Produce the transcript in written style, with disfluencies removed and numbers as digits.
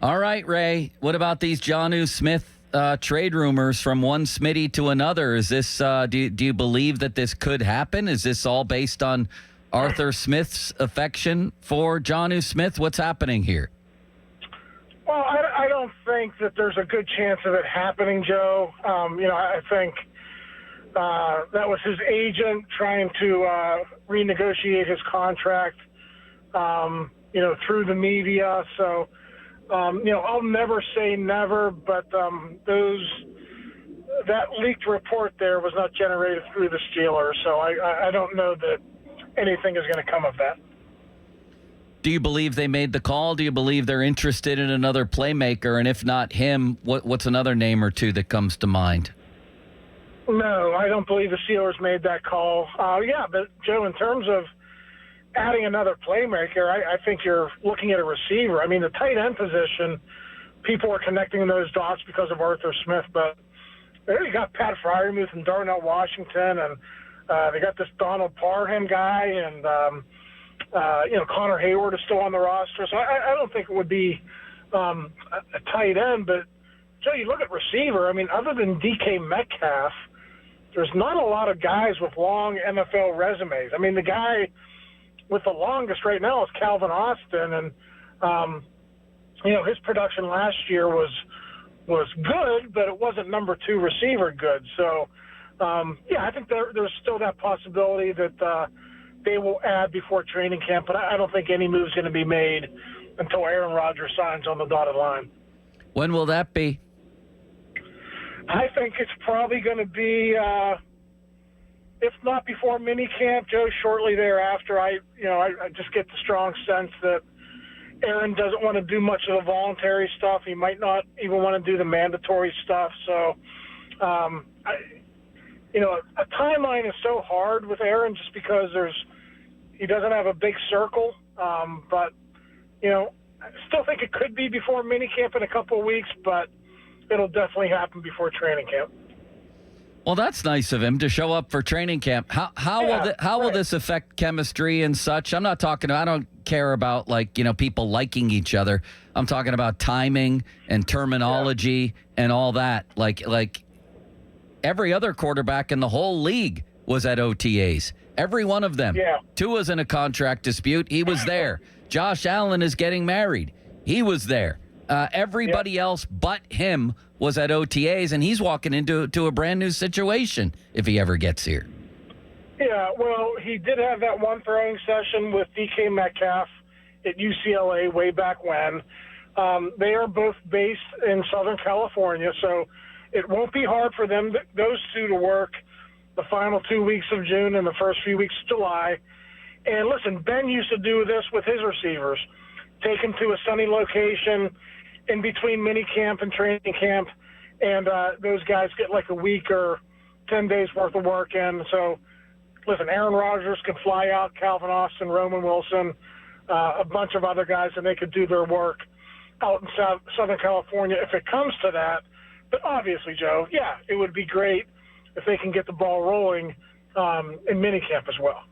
All right, Ray. What about these Jonnu Smith trade rumors from one Smitty to another? Is this? Do you believe that this could happen? Is this all based on Arthur Smith's affection for Jonnu Smith? What's happening here? Well, I don't think that there's a good chance of it happening, Joe. I think that was his agent trying to renegotiate his contract, through the media. So, I'll never say never, but that leaked report there was not generated through the Steelers. So I don't know that anything is going to come of that. Do you believe they made the call? Do you believe they're interested in another playmaker? And if not him, what's another name or two that comes to mind? No, I don't believe the Steelers made that call. But Joe, in terms of adding another playmaker, I think you're looking at a receiver. I mean, the tight end position, people are connecting those dots because of Arthur Smith, but they already got Pat Freiermuth and Darnell Washington, and they got this Donald Parham guy, and Connor Hayward is still on the roster. So I don't think it would be a tight end. But, Joe, you look at receiver, I mean, other than DK Metcalf, there's not a lot of guys with long NFL resumes. I mean, the guy with the longest right now is Calvin Austin, and, his production last year was good, but it wasn't number 2 receiver good. So, I think there's still that possibility that they will add before training camp, but I don't think any move's going to be made until Aaron Rodgers signs on the dotted line. When will that be? I think it's probably going to be, if not before minicamp, Joe, shortly thereafter. I just get the strong sense that Aaron doesn't want to do much of the voluntary stuff. He might not even want to do the mandatory stuff. So, a timeline is so hard with Aaron just because he doesn't have a big circle. But I still think it could be before minicamp in a couple of weeks, but it'll definitely happen before training camp. Well, that's nice of him to show up for training camp. How will this affect chemistry and such? I don't care about people liking each other. I'm talking about timing and terminology and all that. Like every other quarterback in the whole league was at OTAs. Every one of them. Yeah. Tua's in a contract dispute. He was there. Josh Allen is getting married. He was there. Everybody else but him was at OTAs, and he's walking into a brand new situation if he ever gets here. Yeah, well, he did have that one throwing session with DK Metcalf at UCLA way back when. They are both based in Southern California, so it won't be hard for those two to work the final 2 weeks of June and the first few weeks of July. And listen, Ben used to do this with his receivers. Take them to a sunny location in between minicamp and training camp, and those guys get like a week or 10 days worth of work in. So, listen, Aaron Rodgers can fly out, Calvin Austin, Roman Wilson, a bunch of other guys, and they could do their work out in Southern California if it comes to that. But obviously, Joe, it would be great if they can get the ball rolling in minicamp as well.